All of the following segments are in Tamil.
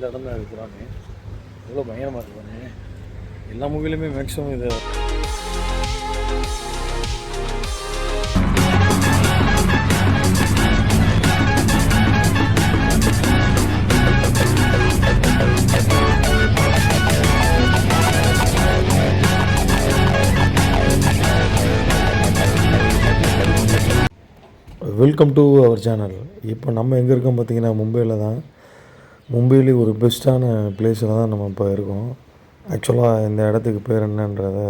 அந்த இடம் தான் இருக்கிறானே எவ்வளோ பயங்கரமாக இருக்கிறானே. எல்லா மூவிலையுமே மேக்ஸிமம் இதை வெல்கம் டு அவர் சேனல். இப்போ நம்ம எங்கே இருக்கோம் பார்த்திங்கன்னா மும்பையில் தான். மும்பையிலே ஒரு பெஸ்ட்டான பிளேஸில் தான் நம்ம இப்போ இருக்கோம். ஆக்சுவலாக இந்த இடத்துக்கு பேர் என்னன்றதை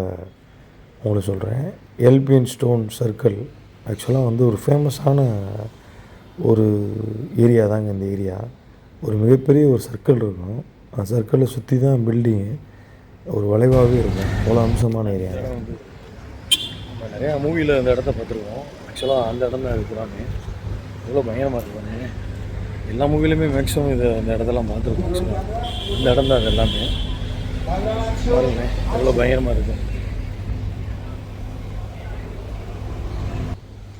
உங்களுக்கு சொல்கிறேன். எல்பின் ஸ்டோன் சர்க்கிள். ஆக்சுவலாக வந்து ஒரு ஃபேமஸான ஒரு ஏரியா தாங்க இந்த ஏரியா. ஒரு மிகப்பெரிய ஒரு சர்க்கிள் இருக்கும். அந்த சர்க்கிளை சுற்றி தான் பில்டிங்கு ஒரு வளைவாகவே இருக்கும். அவ்வளோ அம்சமான ஏரியா. வந்து நம்ம நிறையா மூவியில் அந்த இடத்த பார்த்துருக்கோம். ஆக்சுவலாக அந்த இடம் தான் இருக்கிறானே எவ்வளோ பயங்கரமாக இருக்கிறானே. எல்லா மூவிலையுமே மேக்ஸிமம் இதை அந்த இடத்தெல்லாம் பார்த்துருக்கோம். ஆக்சுவலாக இந்த இடம் தான் அது எல்லாமே பாருங்க எவ்வளோ பயங்கரமாக இருக்கும்.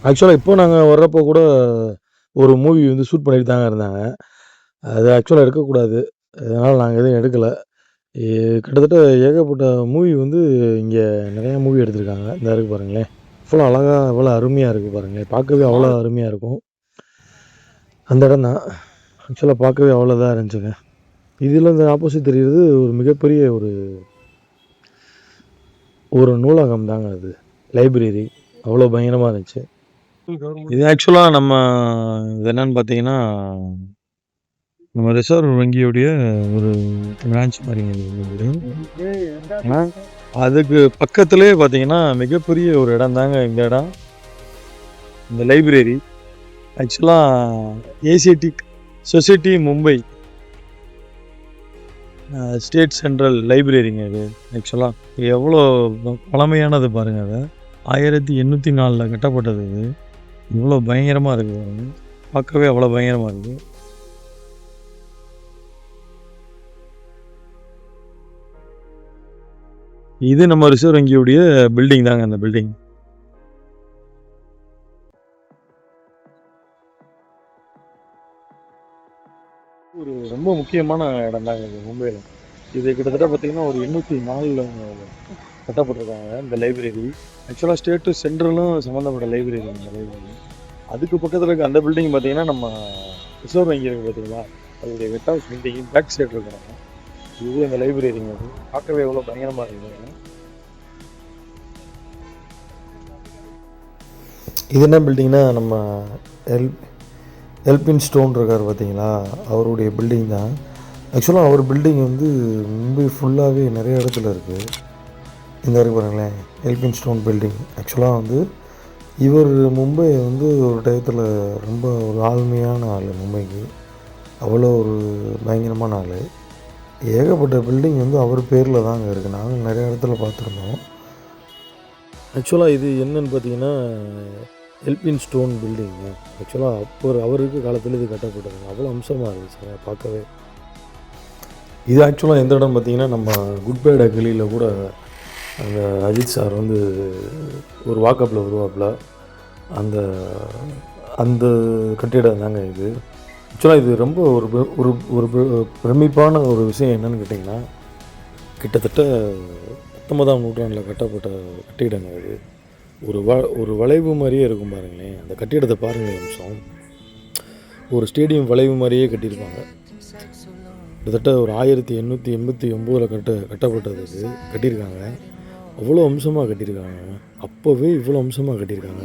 ஆக்சுவலாக இப்போ நாங்கள் வர்றப்போ கூட ஒரு மூவி வந்து ஷூட் பண்ணிட்டு தாங்க இருந்தாங்க. அது ஆக்சுவலாக எடுக்கக்கூடாது, அதனால் நாங்கள் எதுவும் எடுக்கலை. கிட்டத்தட்ட ஏகப்பட்ட மூவி வந்து இங்கே நிறையா மூவி எடுத்திருக்காங்க. இந்த இருக்கு பாருங்களேன், அவ்வளோ அழகாக அவ்வளோ அருமையாக இருக்குது பாருங்கள். பார்க்கவே அவ்வளோ அருமையாக இருக்கும். அந்த இடம் தான் ஆக்சுவலாக பார்க்கவே அவ்வளோ இதாக இருந்துச்சுங்க. இதில் இந்த ஆப்போசிட் தெரிகிறது ஒரு மிகப்பெரிய ஒரு நூலகம் தாங்க. அது லைப்ரரி அவ்வளோ பயங்கரமாக இருந்துச்சு. இது ஆக்சுவலாக நம்ம இது என்னன்னு பார்த்தீங்கன்னா நம்ம ரிசர்வ் வங்கியோடைய ஒரு பிரான்ச் மாதிரிங்க. அதுக்கு பக்கத்துலேயே பார்த்தீங்கன்னா மிகப்பெரிய ஒரு இடம் தாங்க இந்த இடம், இந்த லைப்ரரி. ஆக்சுவலாக ஏசியடிக் சொசைட்டி மும்பை ஸ்டேட் சென்ட்ரல் லைப்ரரிங்க இது. ஆக்சுவலாக எவ்வளோ பழமையானது பாருங்கள். அது 1804 கட்டப்பட்டது. இது இவ்வளோ பயங்கரமாக இருக்குது, பார்க்கவே அவ்வளோ பயங்கரமாக இருக்குது. இது நம்ம ரிசர்வ் வங்கியுடைய பில்டிங் தாங்க. அந்த பில்டிங் ஒரு ரொம்ப முக்கியமான இடம் தாங்க இது மும்பையில். இது கிட்டத்தட்ட பார்த்தீங்கன்னா ஒரு 804 கட்டப்பட்டிருக்காங்க இந்த லைப்ரரி. ஆக்சுவலாக ஸ்டேட்டு சென்ட்ரலும் சம்மந்தப்பட்ட லைப்ரரி இந்த லைப்ரரி. அதுக்கு பக்கத்தில் இருக்க அந்த பில்டிங் பார்த்தீங்கன்னா நம்ம ரிசர்வ் வங்கி இருக்குது பார்த்தீங்களா, அதோடைய வெட் ஹவுஸ் பில்டிங் பேக் சைடு இருக்கிறாங்க. இது இந்த லைப்ரரிங்க. அது பார்க்கவே எவ்வளோ பயங்கரமாக இருக்குது. இது என்ன பில்டிங்னா நம்ம எல்பின் ஸ்டோன் இருக்கார் பார்த்தீங்களா, அவருடைய பில்டிங் தான். ஆக்சுவலாக அவர் பில்டிங் வந்து மும்பை ஃபுல்லாகவே நிறைய இடத்துல இருக்குது. இந்த இருக்கு பாருங்களேன், எல்பின் ஸ்டோன் பில்டிங். ஆக்சுவலாக வந்து இவர் மும்பை வந்து ஒரு டயத்தில் ரொம்ப ஒரு ஆளுமையான ஆள். மும்பைக்கு அவ்வளோ ஒரு பயங்கரமான ஆள். ஏகப்பட்ட பில்டிங் வந்து அவர் பேரில் தாங்க இருக்குது. நாங்கள் நிறைய இடத்துல பார்த்துருந்தோம். ஆக்சுவலாக இது என்னன்னு பார்த்தீங்கன்னா எல்பின் ஸ்டோன் பில்டிங்கு. ஆக்சுவலாக அப்போ அவருக்கு காலத்தில் இது கட்டப்பட்டதுங்க. அவ்வளோ அம்சமாக இருந்துச்சுங்க பார்க்கவே. இது ஆக்சுவலாக எந்த இடம் பார்த்தீங்கன்னா நம்ம குட் பை டக்கிலியில் கூட அந்த அஜித் சார் வந்து ஒரு வாக்கப்பில் வருவாப்பில் அந்த அந்த கட்டிடம் தாங்க இது. ஆக்சுவலாக இது ரொம்ப ஒரு பிரமிப்பான ஒரு விஷயம் என்னன்னு கேட்டிங்கன்னா, கிட்டத்தட்ட 19ஆம் நூற்றாண்டில் கட்டப்பட்ட கட்டிடங்க இது. ஒரு வளைவு மாதிரியே இருக்கும் பாருங்களேன். அந்த கட்டிடத்தை பாருங்கள் நிமிஷம். ஒரு ஸ்டேடியம் வளைவு மாதிரியே கட்டியிருப்பாங்க. கிட்டத்தட்ட ஒரு 1889 கட்டப்பட்டது இது கட்டியிருக்காங்க. அவ்வளோ அம்சமாக கட்டியிருக்காங்க. அப்போவே இவ்வளோ அம்சமாக கட்டியிருக்காங்க.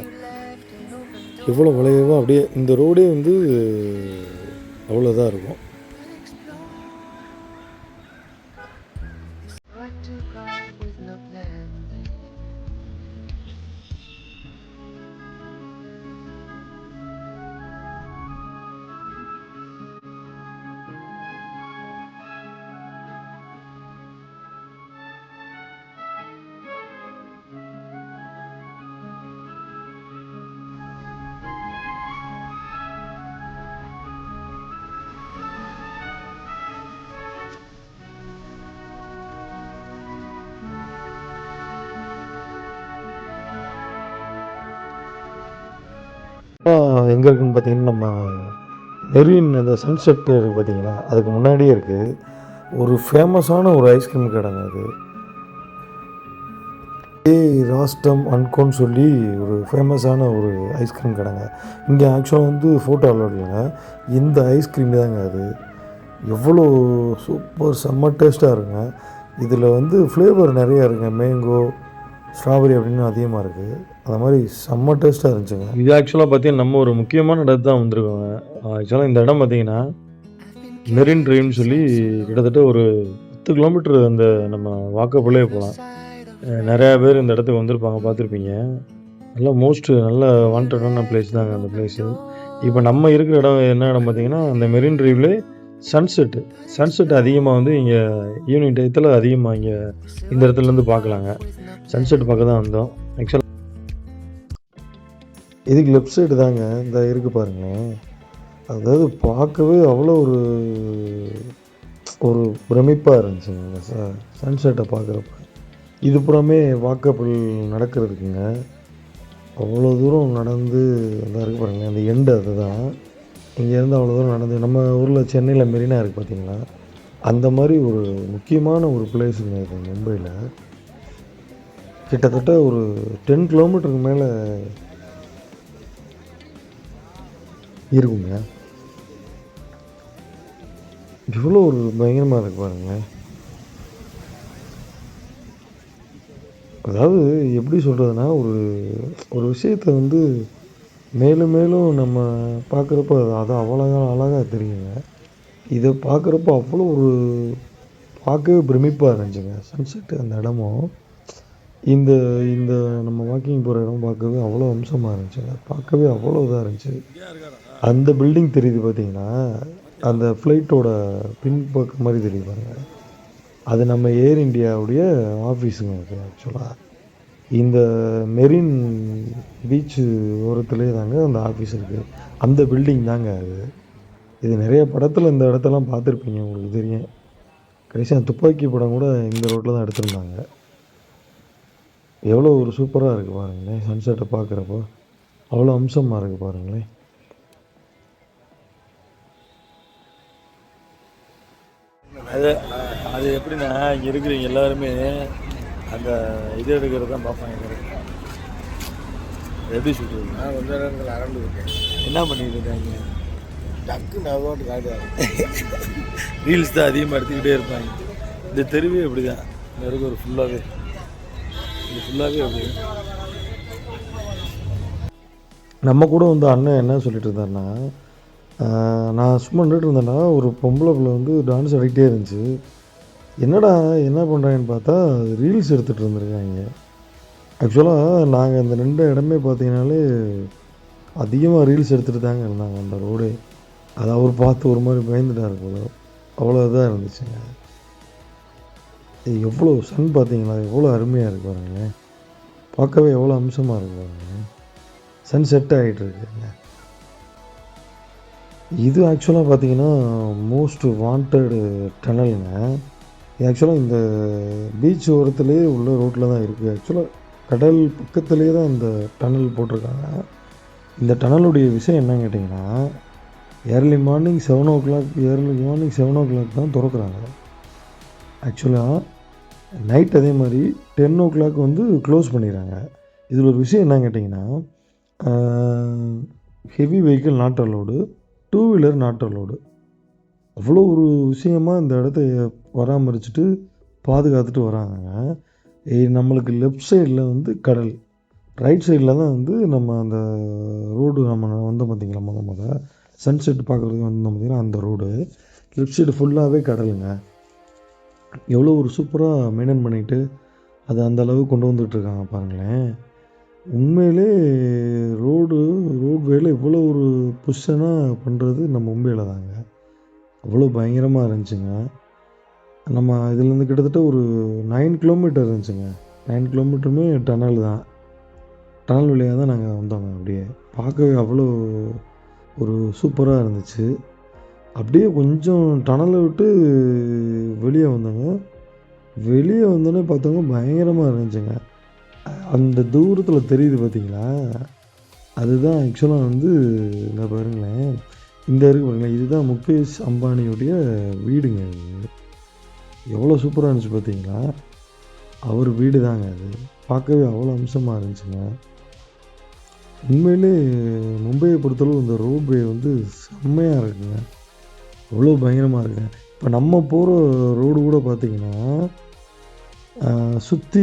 இவ்வளோ வளைவாக அப்படியே இந்த ரோடே வந்து அவ்வளோதான் இருக்கும். எங்கே இருக்குன்னு பார்த்தீங்கன்னா நம்ம மெரின் அந்த சன்செட் இருக்குது பார்த்தீங்களா, அதுக்கு முன்னாடியே இருக்குது ஒரு ஃபேமஸான ஒரு ஐஸ்கிரீம் கடைங்க அது. ராஸ்டம் அன்கோன்னு சொல்லி ஒரு ஃபேமஸான ஒரு ஐஸ்கிரீம் கடைங்க. இங்கே ஆக்சுவலாக வந்து ஃபோட்டோ அலோட் இல்லைங்க, இந்த ஐஸ்கிரீம் தாங்க அது. எவ்வளோ சூப்பர் செம்ம டேஸ்ட்டாக இருக்குங்க. இதில் வந்து ஃப்ளேவர் நிறையா இருக்குங்க, மேங்கோ ஸ்ட்ராபெரி அப்படின்னு அதிகமாக இருக்குது. அந்த மாதிரி செம்ம டேஸ்ட்டாக இருந்துச்சுங்க. இது ஆக்சுவலாக பார்த்தீங்கன்னா நம்ம ஒரு முக்கியமான இடத்து தான் வந்திருக்கோங்க. ஆக்சுவலாக இந்த இடம் பார்த்தீங்கன்னா மெரின் ட்ரைவ்னு சொல்லி கிட்டத்தட்ட ஒரு 10 கிலோமீட்டர் அந்த நம்ம வாக்கப்புள்ளே போகலாம். நிறையா பேர் இந்த இடத்துக்கு வந்திருப்பாங்க, பார்த்துருப்பீங்க. நல்ல வாண்டடான பிளேஸ் தாங்க அந்த பிளேஸு. இப்போ நம்ம இருக்கிற இடம் என்ன இடம் பார்த்தீங்கன்னா, அந்த மெரின் ட்ரைவ்லே சன்செட் அதிகமாக வந்து இங்கே ஈவினிங் டயத்தில் அதிகமாக இங்கே இந்த இடத்துலேருந்து பார்க்கலாங்க. சன்செட் பார்க்க தான் வந்தோம். ஆக்சுவலாக இதுக்கு லெஃப்ட் சைடு தாங்க இந்த இருக்குது பாருங்களேன். அதாவது பார்க்கவே அவ்வளோ ஒரு பிரமிப்பாக இருந்துச்சுங்க சன்செட்டை பார்க்குறப்ப. இது புறமே வாக்கபிள் நடக்கிறதுக்குங்க. அவ்வளோ தூரம் நடந்து இதாக இருக்குது பாருங்களேன், அந்த எண்டு அதுதான். இங்கேருந்து அவ்வளோ தூரம் நடந்து நம்ம ஊரில் சென்னையில் மெரினா இருக்குது பார்த்தீங்களா, அந்த மாதிரி ஒரு முக்கியமான ஒரு பிளேஸுங்க இது மும்பையில். கிட்டத்தட்ட ஒரு 10 கிலோமீட்டருக்கு மேலே இருக்குங்க. இவ்வளோ ஒரு பயங்கரமாக இருக்குது பாருங்களேன். அதாவது எப்படி சொல்கிறதுனா, ஒரு விஷயத்தை வந்து மேலும் மேலும் நம்ம பார்க்குறப்ப அது அவ்வளோ அழகாக தெரியுங்க. இதை பார்க்குறப்ப அவ்வளோ பார்க்கவே பிரமிப்பாக இருந்துச்சுங்க சன்செட்டு. அந்த இடமும் இந்த இந்த நம்ம வாக்கிங் போகிற இடம் பார்க்கவே அவ்வளோ அம்சமாக இருந்துச்சுங்க. பார்க்கவே அவ்வளோ இதாக இருந்துச்சு. அந்த பில்டிங் தெரியுது பார்த்தீங்கன்னா, அந்த ஃப்ளைட்டோட பின்பக்கம் மாதிரி தெரியுது பாருங்க, அது நம்ம ஏர் இண்டியாவுடைய ஆஃபீஸுங்க அது. ஆக்சுவலாக இந்த மெரின் பீச்சு ஓரத்துலேயே தாங்க அந்த ஆஃபீஸ் இருக்குது. அந்த பில்டிங் தாங்க அது. இது நிறைய படத்தில் இந்த இடத்தெல்லாம் பார்த்துருப்பீங்க, உங்களுக்கு தெரியும். கடைசியாக துப்பாக்கி படம் கூட இந்த ரோட்டில் தான் எடுத்திருந்தாங்க. எவ்வளோ ஒரு சூப்பராக இருக்குது பாருங்களேன். சன்செட்டை பார்க்குறப்போ அவ்வளோ அம்சமாக இருக்குது பாருங்களேன். அது எப்படின்னா, இங்கே இருக்கிறவங்க எல்லாருமே அந்த இது எடுக்கிறது தான் பார்ப்பாங்க. எப்படி சொல்கிறது, நான் கொஞ்ச நேரத்தில் அரண்டு இருக்கேன். என்ன பண்ணிட்டு இருக்காங்க, டக்குன்னு அவார்டு காட்டுவாங்க. ரீல்ஸ் தான் அதிகமாக எடுத்துக்கிட்டே இருப்பாங்க. இந்த தெருவே அப்படி தான், இந்த இருக்க ஒரு ஃபுல்லாகவே அப்படி. நம்ம கூட வந்து அண்ணன் என்ன சொல்லிட்டு இருந்தாருன்னா, நான் சும்மா நின்றுட்டு இருந்தேன்னா ஒரு பொம்பளை பிள்ளை வந்து டான்ஸ் ஆடிக்கிட்டே இருந்துச்சு. என்னடா என்ன பண்ணுறாங்கன்னு பார்த்தா ரீல்ஸ் எடுத்துகிட்டு இருந்திருக்காங்க. ஆக்சுவலாக நாங்கள் இந்த 2 இடமே பார்த்தீங்கன்னாலே அதிகமாக ரீல்ஸ் எடுத்துகிட்டு தாங்க இருந்தாங்க அந்த ரோடே. அதை அவர் பார்த்து ஒரு மாதிரி பயந்துட்டார் போல, அவ்வளோ இதாக இருந்துச்சுங்க. எவ்வளோ சன் பார்த்தீங்களா, எவ்வளோ அருமையாக இருக்கு பாருங்களேன். பார்க்கவே எவ்வளோ அம்சமாக இருக்கு பாருங்க. சன் செட் ஆகிட்டு இருக்குங்க. இது ஆக்சுவலாக பார்த்தீங்கன்னா மோஸ்ட் வாண்டட் டனலுங்க. ஆக்சுவலாக இந்த பீச் ஓரத்துலேயே உள்ள ரோட்டில் தான் இருக்குது. ஆக்சுவலாக கடல் பக்கத்துலேயே தான் இந்த டனல் போட்டிருக்காங்க. இந்த டனலுடைய விஷயம் என்னன்னு கேட்டிங்கன்னா, ஏர்லி மார்னிங் 7 o'clock தான் திறக்கிறாங்க. ஆக்சுவலாக நைட் அதே மாதிரி 10 o'clock வந்து க்ளோஸ் பண்ணிடுறாங்க. இதில் ஒரு விஷயம் என்னன்னு கேட்டிங்கன்னா, heavy vehicle not allowed, 2 wheeler not allowed. அவ்வளோ ஒரு விஷயமாக இந்த இடத்த பராமரிச்சுட்டு பாதுகாத்துட்டு வராங்க. நம்மளுக்கு லெஃப்ட் சைடில் வந்து கடல், ரைட் சைடில் தான் வந்து நம்ம அந்த ரோடு நம்ம வந்தோம் பார்த்திங்களா, முதல் சன்செட் பார்க்குறதுக்கு வந்தோம் பார்த்திங்கன்னா அந்த ரோடு. லெஃப்ட் சைடு ஃபுல்லாகவே கடலுங்க. எவ்வளோ ஒரு சூப்பராக மெயின்டைன் பண்ணிவிட்டு அதை அந்த அளவு கொண்டு வந்துட்டுருக்காங்க பாருங்களேன். உண்மையிலே ரோட்வேல இவ்வளோ ஒரு பொசிஷனாக பண்ணுறது நம்ம மும்பையில் தாங்க. அவ்வளோ பயங்கரமாக இருந்துச்சுங்க. நம்ம இதுலேருந்து கிட்டத்தட்ட ஒரு 9 கிலோமீட்டர் இருந்துச்சுங்க. 9 கிலோமீட்டருமே டனல் தான். டனல் வழியாக தான் நாங்கள் வந்தோங்க. அப்படியே பார்க்கவே அவ்வளோ ஒரு சூப்பராக இருந்துச்சு. அப்படியே கொஞ்சம் டனலை விட்டு வெளியே வந்தோங்க. வெளியே வந்தோன்னே பார்த்தவங்க பயங்கரமாக இருந்துச்சுங்க. அந்த தூரத்தில் தெரியுது பார்த்தீங்களா, அதுதான் ஆக்சுவலாக வந்து இந்த பாருங்களேன், இந்த இருக்குது பாருங்களேன், இதுதான் முகேஷ் அம்பானியுடைய வீடுங்க. இது எவ்வளோ சூப்பராக இருந்துச்சு பார்த்தீங்களா? அவர் வீடு தாங்க அது. பார்க்கவே அவ்வளோ அம்சமாக இருந்துச்சுங்க. உண்மையிலே மும்பையை பொறுத்தளவு இந்த ரோப்வே வந்து செம்மையாக இருக்குங்க. அவ்வளோ பயங்கரமாக இருக்குங்க. இப்போ நம்ம போகிற ரோடு கூட பார்த்திங்கன்னா சுற்றி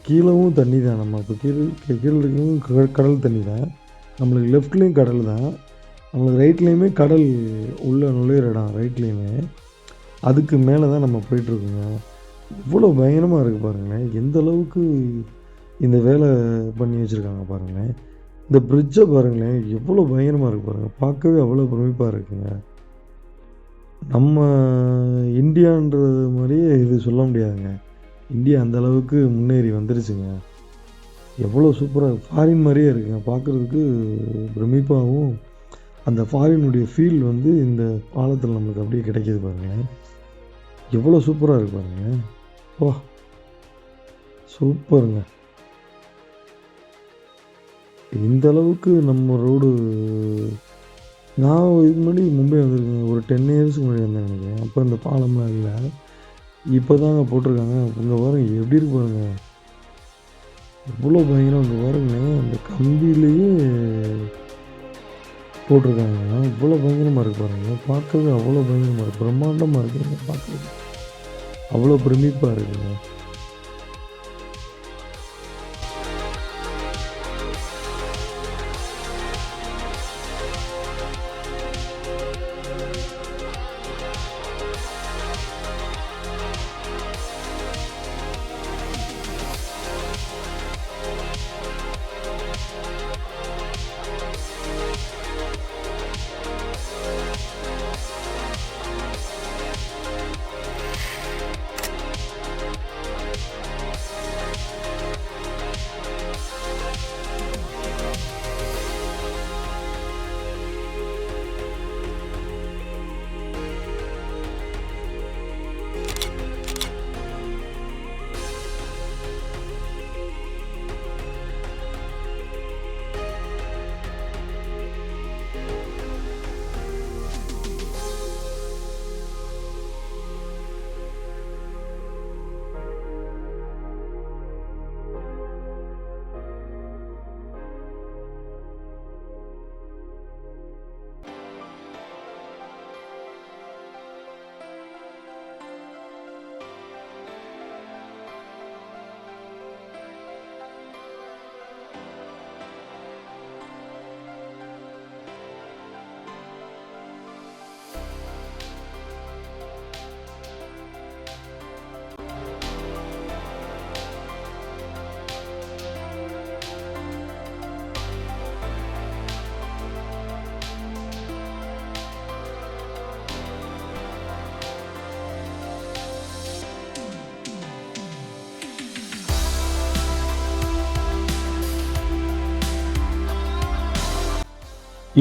கீழவும் தண்ணி தான். நம்ம இப்போ கீழே இருக்கிறதும் கடல் தண்ணி தான். நம்மளுக்கு லெஃப்ட்லேயும் கடல் தான், நம்மளுக்கு ரைட்லேயுமே கடல் உள்ளே நுழையிற இடம் ரைட்லேயுமே. அதுக்கு மேலே தான் நம்ம போயிட்டுருக்கோங்க. இவ்வளோ பயங்கரமாக இருக்குது பாருங்களேன். எந்த அளவுக்கு இந்த வேலை பண்ணி வச்சுருக்காங்க பாருங்களேன். இந்த பிரிட்ஜை பாருங்களேன், எவ்வளோ பயங்கரமாக இருக்குது பாருங்கள். பார்க்கவே அவ்வளோ பிரமிப்பாக இருக்குங்க. நம்ம இந்தியான்றது மாதிரியே இது சொல்ல முடியாதுங்க. இந்தியா அந்த அளவுக்கு முன்னேறி வந்துருச்சுங்க. எவ்வளோ சூப்பராக ஃபாரின் மாதிரியே இருக்குங்க. பார்க்குறதுக்கு பிரமிப்பாகவும் அந்த ஃபாரினுடைய ஃபீல் வந்து இந்த பாலத்தில் நம்மளுக்கு அப்படியே கிடைக்கிது பாருங்கள். எவ்வளோ சூப்பராக இருக்கு பாருங்கள். ஓ சூப்பருங்க. இந்த அளவுக்கு நம்ம ரோடு நான் இதுக்கு முன்னாடி மும்பை வந்திருக்கேங்க. ஒரு 10 இயர்ஸுக்கு முன்னாடி வந்தேன் நினைக்கிறேன். அப்போ இந்த பாலம்லாம் இல்லை, இப்போ தாங்க போட்டிருக்காங்க. இங்கே பாருங்க எப்படி இருக்கு பாருங்க, இவ்வளோ பயங்கரம். இங்கே பாருங்க, அந்த கம்பியிலேயே போட்டிருக்காங்க. இவ்வளோ பயங்கரமாக இருக்கு பாருங்க. பார்க்கவே அவ்வளோ பயங்கரமாக இருக்குது, பிரம்மாண்டமாக இருக்குங்க. பார்க்குறது அவ்வளோ பிரமிப்பாக இருக்குங்க.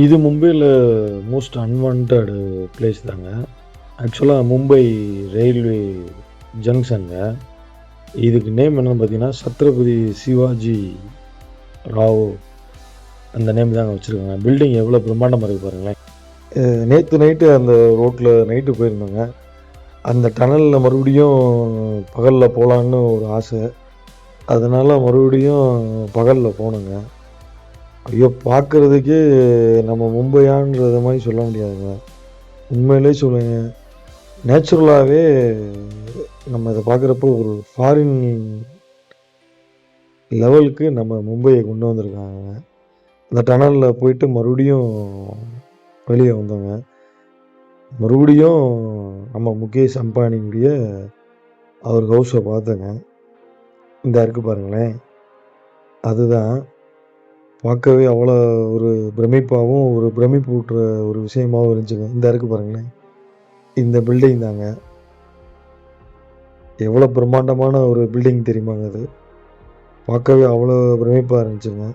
இது மும்பையில் மோஸ்ட் அன்வான்ட் பிளேஸ் தாங்க. ஆக்சுவலாக மும்பை ரயில்வே ஜங்ஷனுங்க. இதுக்கு நேம் என்னென்னு பார்த்தீங்கன்னா சத்ரபதி சிவாஜி ராவ், அந்த நேம் தாங்க வச்சுருக்காங்க. பில்டிங் எவ்வளோ பிரம்மாண்டமாக இருக்குது பாருங்களேன். நேற்று நைட்டு அந்த ரோட்டில் நைட்டு போயிருந்தோங்க. அந்த டனலில் மறுபடியும் பகலில் போகலான்னு ஒரு ஆசை, அதனால் மறுபடியும் பகலில் போனோங்க. ஐயோ, பார்க்குறதுக்கே நம்ம மும்பையான்றத மாதிரி சொல்ல முடியாதுங்க. உண்மையிலே சொல்லுங்க, நேச்சுரலாகவே நம்ம இதை பார்க்குறப்போ ஒரு ஃபாரின் லெவலுக்கு நம்ம மும்பையை கொண்டு வந்திருக்காங்க. அந்த டனலில் போயிட்டு மறுபடியும் வெளியே வந்தோங்க. மறுபடியும் நம்ம முகேஷ் அம்பானியுடைய அவர் ஹவுஸை பார்த்தேங்க. இந்த இருக்குது பாருங்களேன், அதுதான் பார்க்கவே அவ்வளோ ஒரு பிரமிப்பாகவும் ஒரு பிரமிப்பு ஊட்டுற ஒரு விஷயமாகவும் இருந்துச்சுங்க. இந்த இருக்குது பாருங்களேன், இந்த பில்டிங் தாங்க. எவ்வளோ பிரம்மாண்டமான ஒரு பில்டிங் தெரியுமாங்க அது. பார்க்கவே அவ்வளோ பிரமிப்பாக இருந்துச்சுங்க.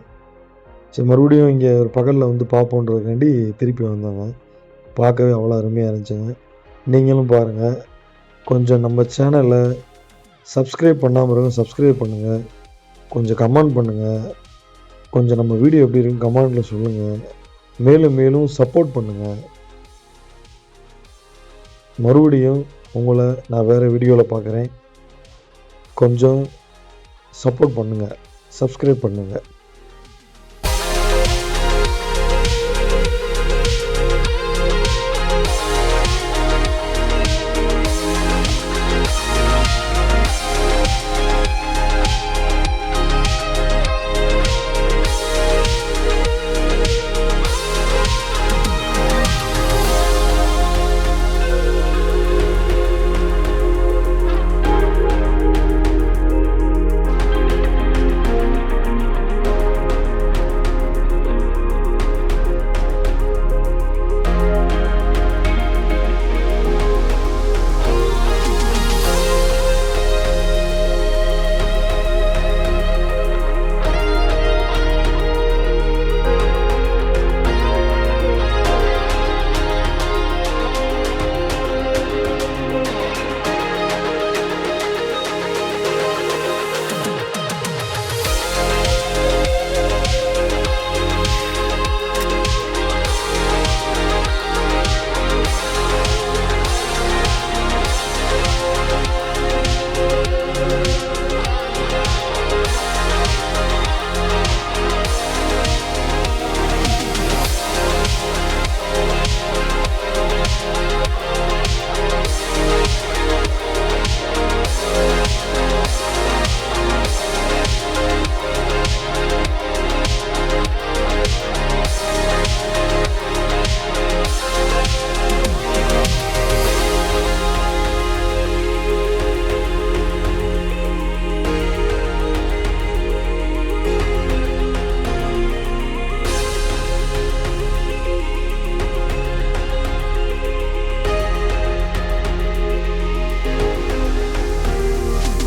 சரி, மறுபடியும் இங்கே ஒரு பகலில் வந்து பார்ப்போன்றதுக்காண்டி திருப்பி வந்தோங்க. பார்க்கவே அவ்வளோ அருமையாக இருந்துச்சுங்க. நீங்களும் பாருங்கள். கொஞ்சம் நம்ம சேனலை சப்ஸ்கிரைப் பண்ணாமல் இருங்க, சப்ஸ்கிரைப் பண்ணுங்கள். கொஞ்சம் கமெண்ட் பண்ணுங்கள். கொஞ்சம் நம்ம வீடியோ எப்படி இருக்குன்னு கமெண்டில் சொல்லுங்கள். மேலும் மேலும் சப்போர்ட் பண்ணுங்கள். மறுபடியும் உங்களை நான் வேறு வீடியோவில் பார்க்குறேன். கொஞ்சம் சப்போர்ட் பண்ணுங்கள், சப்ஸ்கிரைப் பண்ணுங்கள்.